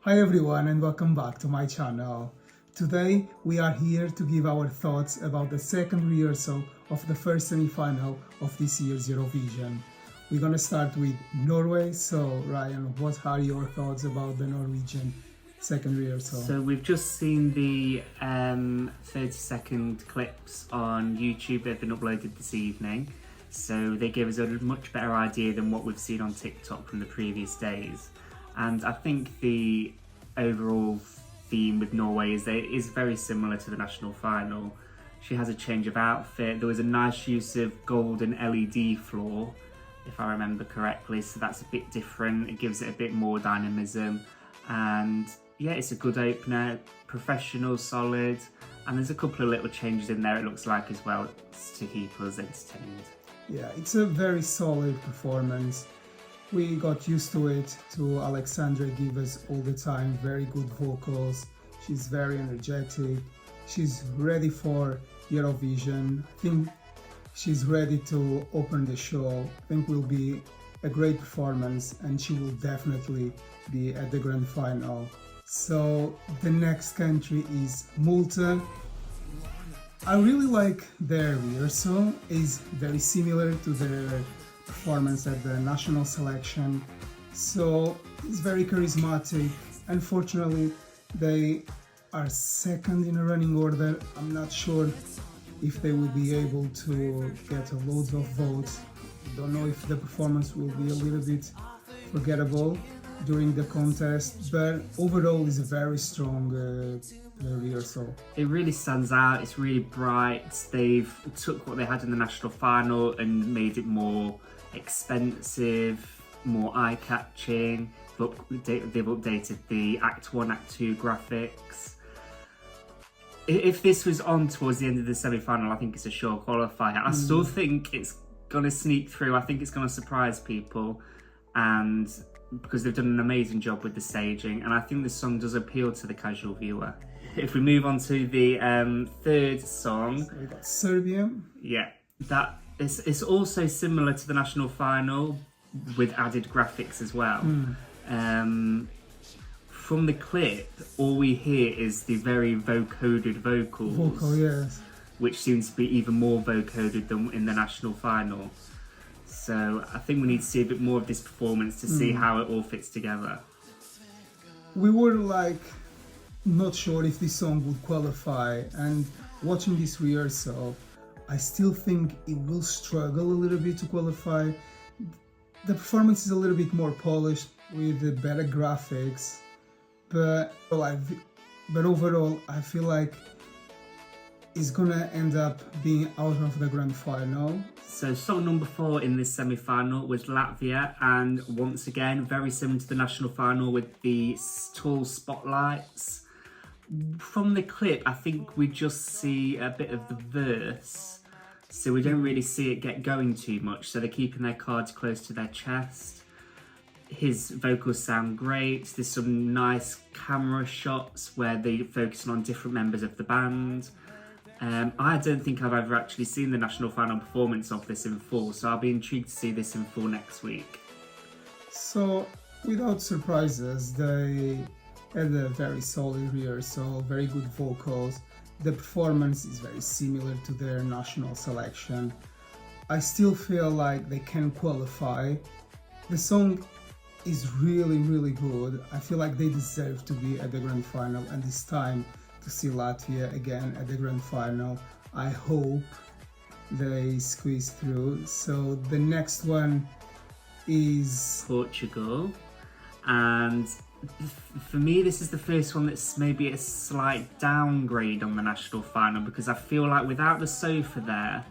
Hi everyone and welcome back to my channel. Today we are here to give our thoughts about the second rehearsal of the first semi-final of this year's Eurovision. We're gonna start with Norway. So Ryan, what are your thoughts about the Norwegian second rehearsal? So we've just seen the 30-second clips on YouTube that have been uploaded this evening. So they give us a much better idea than what we've seen on TikTok from the previous days. And I think the overall theme with Norway is that it is very similar to the national final. She has a change of outfit. There was a nice use of golden LED floor, if I remember correctly, so that's a bit different. It gives it a bit more dynamism. And yeah, it's a good opener, professional, solid, and there's a couple of little changes in there, it looks like, as well, to keep us entertained. Yeah, it's a very solid performance. We got used to it, to Alexandra give us all the time very good vocals. She's very energetic. She's ready for Eurovision. I think she's ready to open the show. I think will be a great performance and she will definitely be at the grand final. So the next country is Malta. I really like their rehearsal. It's very similar to their performance at the national selection, so it's very charismatic. Unfortunately, they are second in a running order. I'm not sure if they will be able to get a loads of votes. Don't know if the performance will be a little bit forgettable during the contest, but overall it's a very strong rehearsal. It really stands out, it's really bright. They've took what they had in the national final and made it more expensive, more eye-catching. They've updated the Act 1, Act 2 graphics. If this was on towards the end of the semi-final, I think it's a sure qualifier. I still think it's going to sneak through. I think it's going to surprise people, and because they've done an amazing job with the staging, and I think the song does appeal to the casual viewer. If we move on to the third song, So we got Serbia. yeah, that it's also similar to the national final with added graphics as well. From the clip, all we hear is the very vocoded vocals, Yes. which seems to be even more vocoded than in the national final. So I think we need to see a bit more of this performance to see how it all fits together. We were like not sure if this song would qualify, and watching this rehearsal, I still think it will struggle a little bit to qualify. The performance is a little bit more polished with the better graphics, but overall I feel like it's gonna end up being out of the grand final. So song number 4 in this semi-final was Latvia, and once again very similar to the national final with the tall spotlights. From the clip, I think we just see a bit of the verse, so we don't really see it get going too much, so they're keeping their cards close to their chest. His vocals sound great. There's some nice camera shots where they're focusing on different members of the band. I don't think I've ever actually seen the national final performance of this in full, so I'll be intrigued to see this in full next week. So without surprises, they had a very solid rehearsal, very good vocals. The performance is very similar to their national selection. I still feel like they can qualify. The song is really, really good. I feel like they deserve to be at the grand final, and this time to see Latvia again at the grand final. I hope they squeeze through. So the next one is Portugal, and for me this is the first one that's maybe a slight downgrade on the national final, because I feel like without the sofa there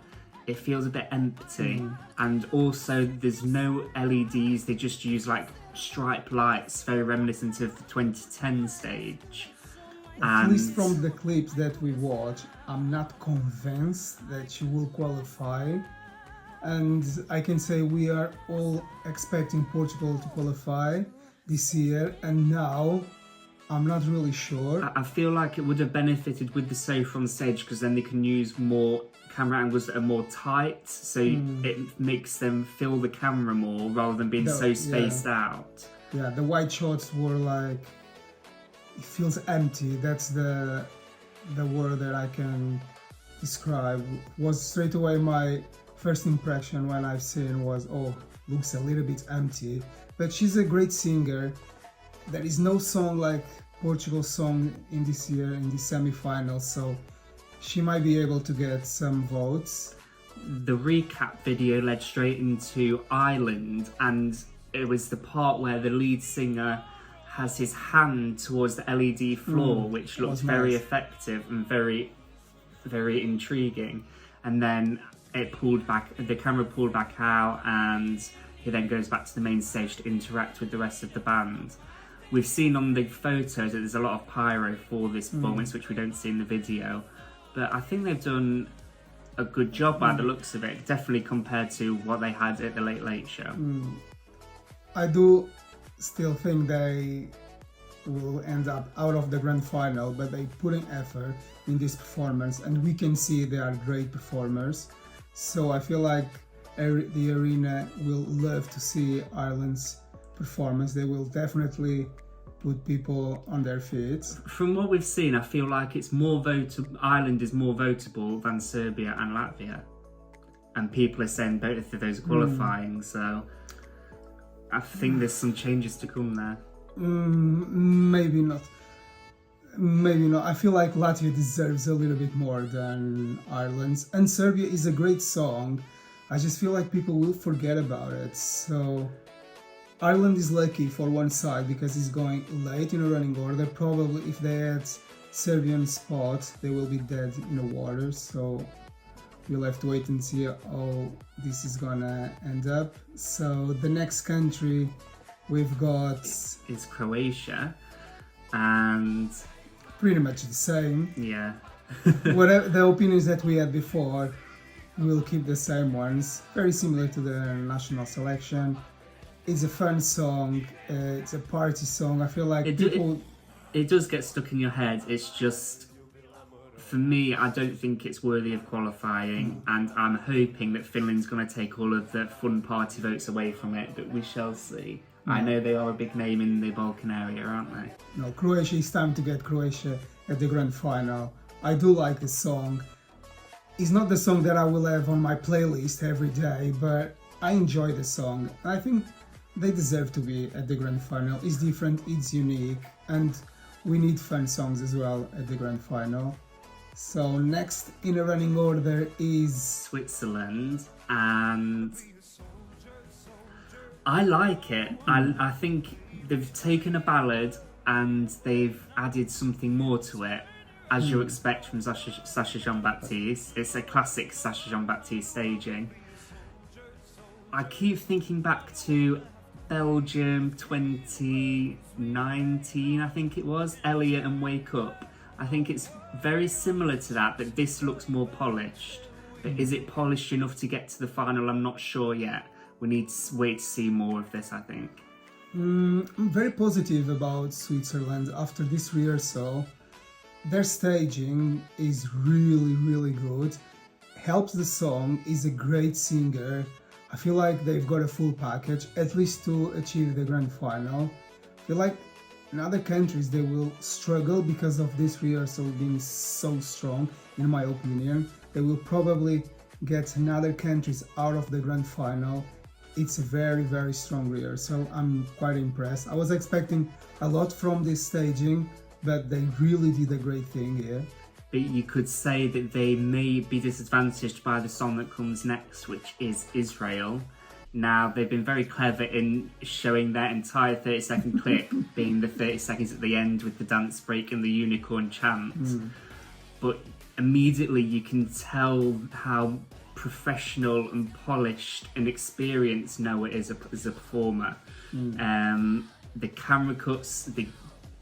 it feels a bit empty, and also there's no LEDs. They just use like stripe lights, very reminiscent of the 2010 stage. At least from the clips that we watch, I'm not convinced that she will qualify. And I can say we are all expecting Portugal to qualify this year, and now I'm not really sure. I feel like it would have benefited with the sofa on stage, because then they can use more camera angles that are more tight, so it makes them fill the camera more rather than being so spaced out. Yeah, the wide shots were like it feels empty. That's the word that I can describe. Was straight away my first impression when I've seen was, oh, looks a little bit empty. But she's a great singer. There is no song like Portugal's song in this year in the semi-final, so she might be able to get some votes. The recap video led straight into Ireland, and it was the part where the lead singer has his hand towards the LED floor, which looked very nice. effective and very, very intriguing. And then it pulled back, the camera pulled back out, and he then goes back to the main stage to interact with the rest of the band. We've seen on the photos that there's a lot of pyro for this performance, which we don't see in the video. But I think they've done a good job by the looks of it, definitely compared to what they had at the Late Late Show. I do still think they will end up out of the grand final, but they put in effort in this performance, and we can see they are great performers. So I feel like the arena will love to see Ireland's performance. They will definitely put people on their feet. From what we've seen, I feel like it's more votable. Ireland is more votable than Serbia and Latvia, and people are saying both of those qualifying. So I think there's some changes to come there. Maybe not. Maybe not. I feel like Latvia deserves a little bit more than Ireland's, and Serbia is a great song. I just feel like people will forget about it. So Ireland is lucky for one side because it's going late in a running order. Probably if they had Serbian spot, they will be dead in the water. So we'll have to wait and see how this is gonna end up. So the next country we've got is Croatia, and pretty much the same. yeah. Whatever the opinions that we had before, we'll keep the same ones. Very similar to the national selection. It's a fun song. It's a party song. I feel like It does get stuck in your head. It's just, for me, I don't think it's worthy of qualifying, and I'm hoping that Finland's going to take all of the fun party votes away from it, but we shall see. I know they are a big name in the Balkan area, aren't they? No, Croatia, it's time to get Croatia at the grand final. I do like this song. It's not the song that I will have on my playlist every day, but I enjoy the song. I think they deserve to be at the grand final. It's different, it's unique, and we need fun songs as well at the grand final. So next in a running order is Switzerland, and I like it. I think they've taken a ballad and they've added something more to it, as you expect from Sacha Jean-Baptiste. It's a classic Sacha Jean-Baptiste staging. I keep thinking back to Belgium 2019, I think it was, Elliot and Wake Up. I think it's very similar to that, but this looks more polished. But is it polished enough to get to the final? I'm not sure yet. We need to wait to see more of this, I think. I'm very positive about Switzerland after this rehearsal. Their staging is really, really good. Helps the song, is a great singer. I feel like they've got a full package, at least to achieve the grand final. I feel like in other countries they will struggle because of this rehearsal being so strong, in my opinion. They will probably get other countries out of the grand final. It's a very, very strong rehearsal. I'm quite impressed. I was expecting a lot from this staging, but they really did a great thing here. But you could say that they may be disadvantaged by the song that comes next, which is Israel. Now, they've been very clever in showing their entire 30-second clip being the 30 seconds at the end with the dance break and the unicorn chant. But immediately you can tell how professional and polished and experienced Noah is as a performer. The camera cuts, they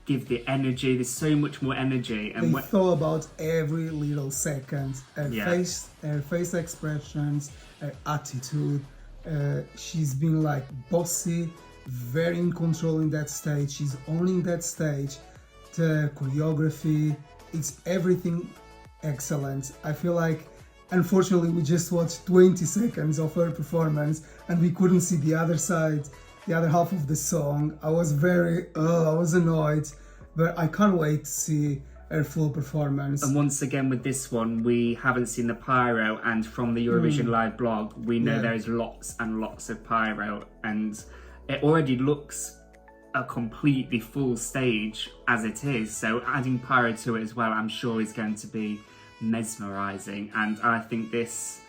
give the energy. There's so much more energy. And they thought about every little second. Her face expressions, her attitude. She's been like bossy, very in control in that stage. She's owning that stage. The choreography, it's everything excellent. I feel like, unfortunately, we just watched 20 seconds of her performance and we couldn't see the other side, the other half of the song. I was annoyed. but I can't wait to see her full performance. And once again with this one, we haven't seen the pyro, and from the Eurovision Live blog, we know there is lots and lots of pyro, and it already looks a completely full stage as it is. So adding pyro to it as well, I'm sure is going to be mesmerising, and I think this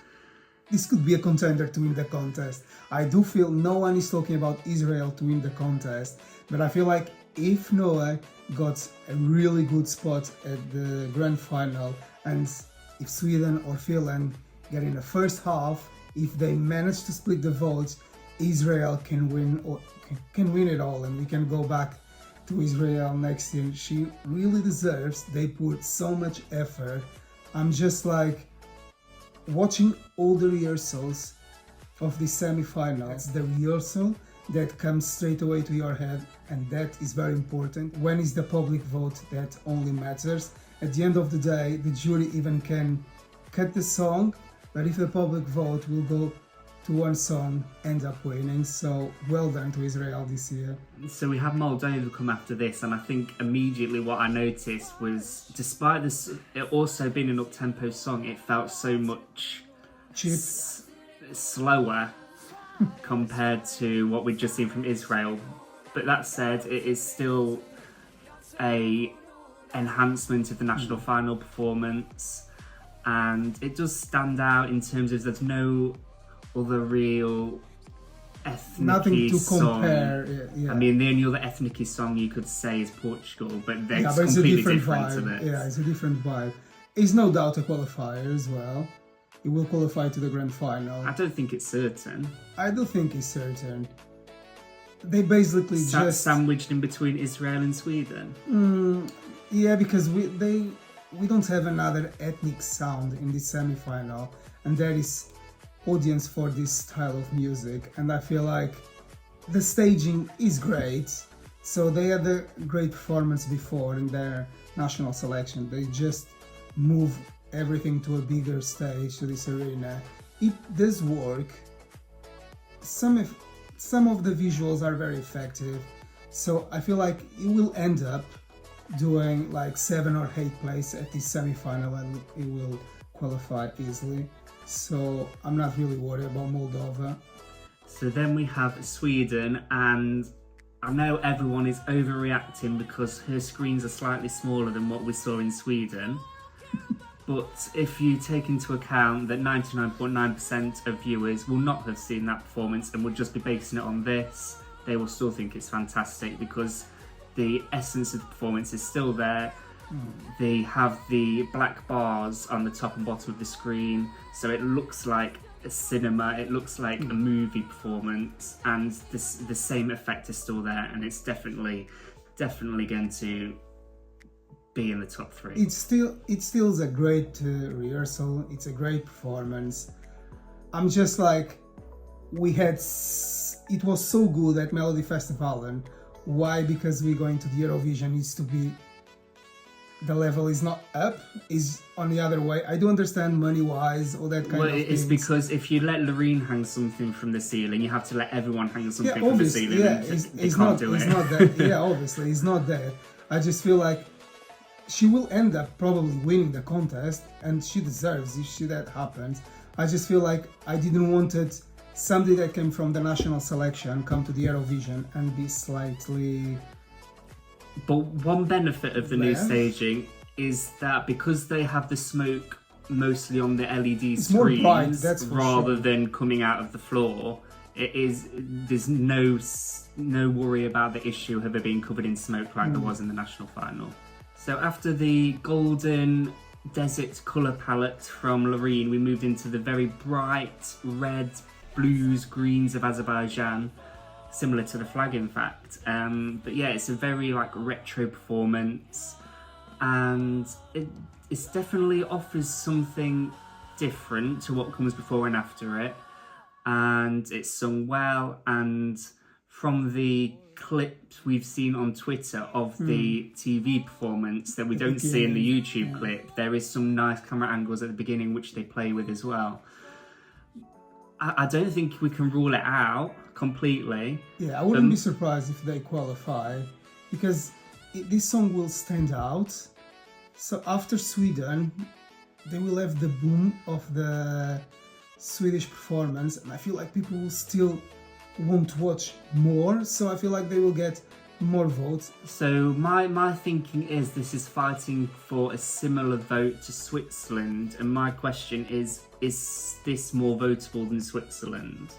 could be a contender to win the contest. I do feel no one is talking about Israel to win the contest, but I feel like if Noah got a really good spot at the grand final, and if Sweden or Finland get in the first half, if they manage to split the votes, Israel can win or can win it all, and we can go back to Israel next year. She really deserves. They put so much effort. I'm just like watching all the rehearsals of the semi-final. It's the rehearsal that comes straight away to your head, and that is very important. When is the public vote that only matters. At the end of the day, the jury even can cut the song, but if the public vote will go to one song, end up winning. So well done to Israel this year. So we have Moldova come after this, and I think immediately what I noticed was, despite this, it also being an up-tempo song, it felt so much Cheap. Slower compared to what we'd just seen from Israel. But that said, it is still a enhancement of the national final performance, and it does stand out in terms of there's no other real ethnic Nothing to song. compare. Yeah. I mean, the only other ethnic song you could say is Portugal, but they're but it's a completely different different vibe. to this. Yeah, it's a different vibe. It's no doubt a qualifier as well. It will qualify to the grand final. I don't think it's certain. I do think it's certain. They basically just sandwiched in between Israel and Sweden. Yeah, because we don't have another ethnic sound in the semi-final, and there is audience for this style of music, and I feel like the staging is great. So they had a great performance before in their national selection. They just move everything to a bigger stage, to this arena. It does work. Some of the visuals are very effective, so I feel like it will end up doing like 7 or 8 place at the semi-final, and it will qualify easily. So I'm not really worried about Moldova. So then we have Sweden, and I know everyone is overreacting because her screens are slightly smaller than what we saw in Sweden. But if you take into account that 99.9% of viewers will not have seen that performance and would just be basing it on this, they will still think it's fantastic because the essence of the performance is still there. They have the black bars on the top and bottom of the screen, so it looks like a cinema, it looks like a movie performance, and the same effect is still there, and it's definitely going to be in the top 3. It still is a great rehearsal. It's a great performance. I'm just like, it was so good at Melody Festival, and why? Because we're going to the Eurovision, needs to be, the level is not up, is on the other way. I do understand money-wise, all that kind of things. It's because if you let Loreen hang something from the ceiling, you have to let everyone hang something from the ceiling. Yeah, it's not that. Yeah, obviously, it's not that. I just feel like she will end up probably winning the contest, and she deserves if that happens. I just feel like I didn't want it, somebody that came from the national selection come to the Eurovision and be slightly... But one benefit of the new staging is that because they have the smoke mostly on the LED screens bright, that's for rather sure. than coming out of the floor, there's no worry about the issue of it being covered in smoke like there was in the national final. So after the golden desert colour palette from Loreen, we moved into the very bright red, blues, greens of Azerbaijan, similar to the flag in fact. But yeah, it's a very like retro performance, and it definitely offers something different to what comes before and after it, and it's sung well. And from the clips we've seen on Twitter of the TV performance that we don't see in the YouTube clip, there is some nice camera angles at the beginning which they play with as well. I don't think we can rule it out completely. Yeah, I wouldn't be surprised if they qualify, because this song will stand out. So after Sweden, they will have the boom of the Swedish performance, and I feel like people will still want to watch more. So I feel like they will get more votes. So my thinking is this is fighting for a similar vote to Switzerland, and my question is this more votable than Switzerland?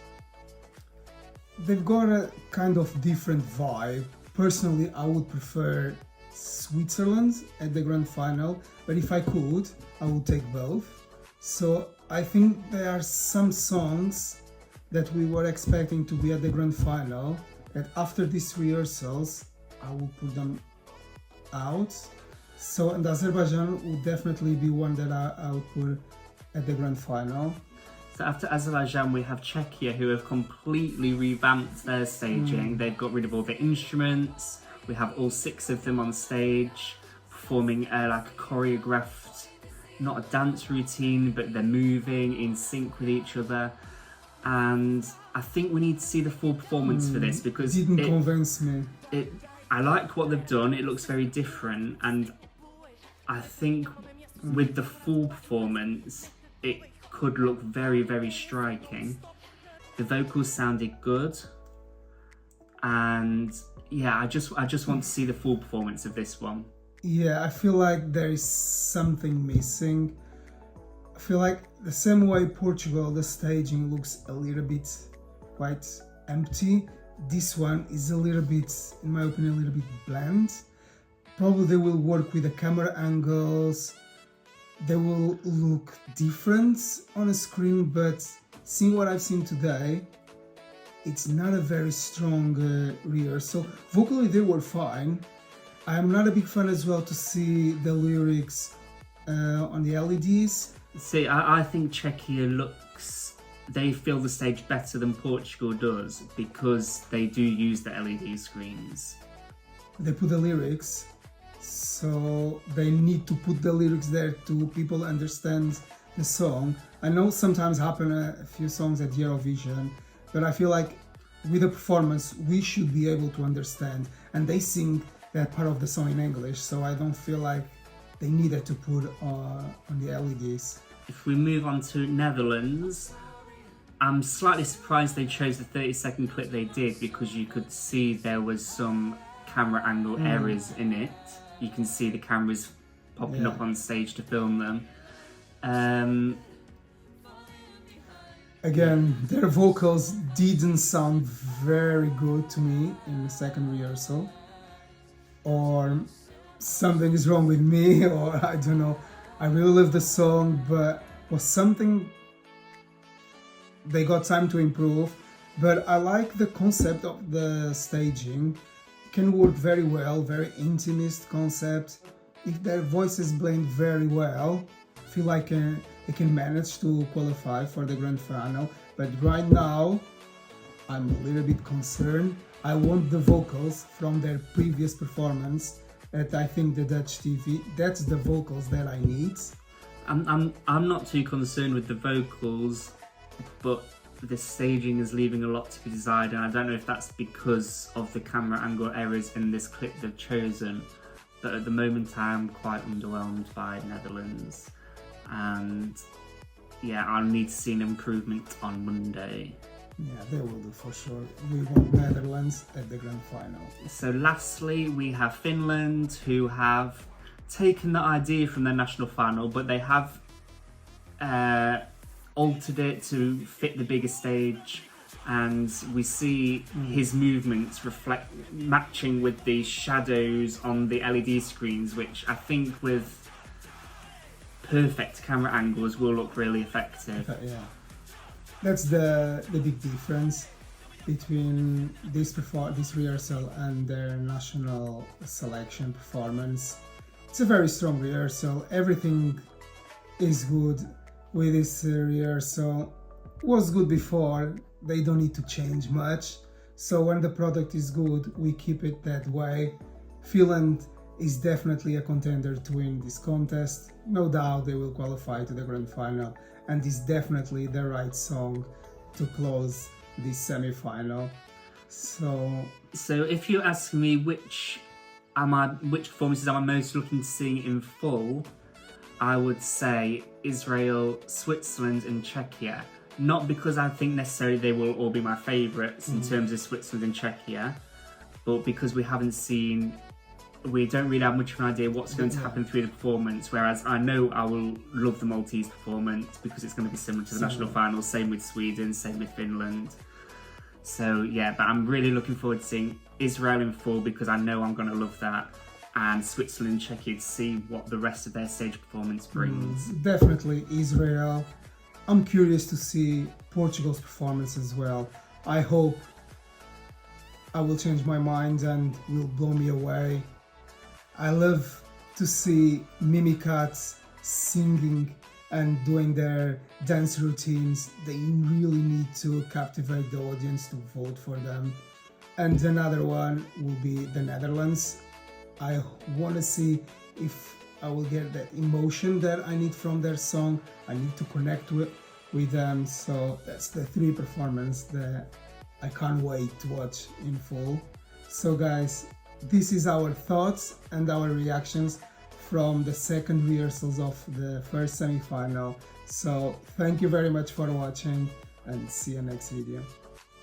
They've got a kind of different vibe. Personally, I would prefer Switzerland at the grand final, but if I could, I would take both. So I think there are some songs that we were expecting to be at the grand final that after these rehearsals, I will put them out. So, and Azerbaijan would definitely be one that I would put at the grand final. So after Azerbaijan, we have Czechia, who have completely revamped their staging. They've got rid of all the instruments. We have all 6 of them on stage performing like a choreographed, not a dance routine, but they're moving in sync with each other. And I think we need to see the full performance for this because it didn't convince me. I like what they've done. It looks very different, and I think with the full performance, it could look very, very striking. The vocals sounded good, and yeah, I just want to see the full performance of this one. Yeah, I feel like there is something missing. I feel like the same way Portugal, the staging looks a little bit quite empty. This one is a little bit, in my opinion, a little bit bland. Probably they will work with the camera angles. They will look different on a screen, but seeing what I've seen today, it's not a very strong rehearsal. Vocally, they were fine. I'm not a big fan as well to see the lyrics on the LEDs. See, I think Czechia they fill the stage better than Portugal does because they do use the LED screens. They put the lyrics, so they need to put the lyrics there to people understand the song. I know sometimes happen a few songs at Eurovision, but I feel like with the performance we should be able to understand, and they sing that part of the song in English, so I don't feel like they needed to put on the LEDs. If we move on to Netherlands, I'm slightly surprised they chose the 30-second clip they did because you could see there was some camera angle errors in it. You can see the cameras popping up on stage to film them. Again, their vocals didn't sound very good to me in the second rehearsal. Or something is wrong with me, or I don't know. I really love the song, but was something they got time to improve. But I like the concept of the staging. It can work very well, very intimate concept. If their voices blend very well, I feel like they can manage to qualify for the grand final. But right now, I'm a little bit concerned. I want the vocals from their previous performance. That I think the Dutch TV, that's the vocals that I need. I'm not too concerned with the vocals, but the staging is leaving a lot to be desired, and I don't know if that's because of the camera angle errors in this clip they've chosen. But at the moment, I'm quite underwhelmed by Netherlands, and yeah, I'll need to see an improvement on Monday. Yeah, they will do for sure. We want Netherlands at the grand final. So lastly, we have Finland, who have taken the idea from their national final, but they have altered it to fit the bigger stage, and we see his movements matching with the shadows on the LED screens, which I think with perfect camera angles will look really effective. Yeah. That's the big difference between this rehearsal and their national selection performance. It's a very strong rehearsal. Everything is good with this rehearsal. Was good before. They don't need to change much. So when the product is good, we keep it that way. Finland is definitely a contender to win this contest. No doubt they will qualify to the grand final, and is definitely the right song to close this semi-final. So if you ask me which which performances am I most looking to see in full? I would say Israel, Switzerland, and Czechia. Not because I think necessarily they will all be my favourites in terms of Switzerland and Czechia, but because we don't really have much of an idea what's going to happen through the performance. Whereas I know I will love the Maltese performance because it's going to be similar to the national final. Same with Sweden, same with Finland. So yeah, but I'm really looking forward to seeing Israel in full because I know I'm going to love that. And Switzerland and Czechia to see what the rest of their stage performance brings. Definitely Israel. I'm curious to see Portugal's performance as well. I hope I will change my mind and will blow me away. I love to see Mimikats singing and doing their dance routines. They really need to captivate the audience to vote for them. And another one will be the Netherlands. I want to see if I will get that emotion that I need from their song. I need to connect with them. So that's the 3 performances that I can't wait to watch in full. So guys, this is our thoughts and our reactions from the second rehearsals of the first semi-final. So thank you very much for watching and see you next video.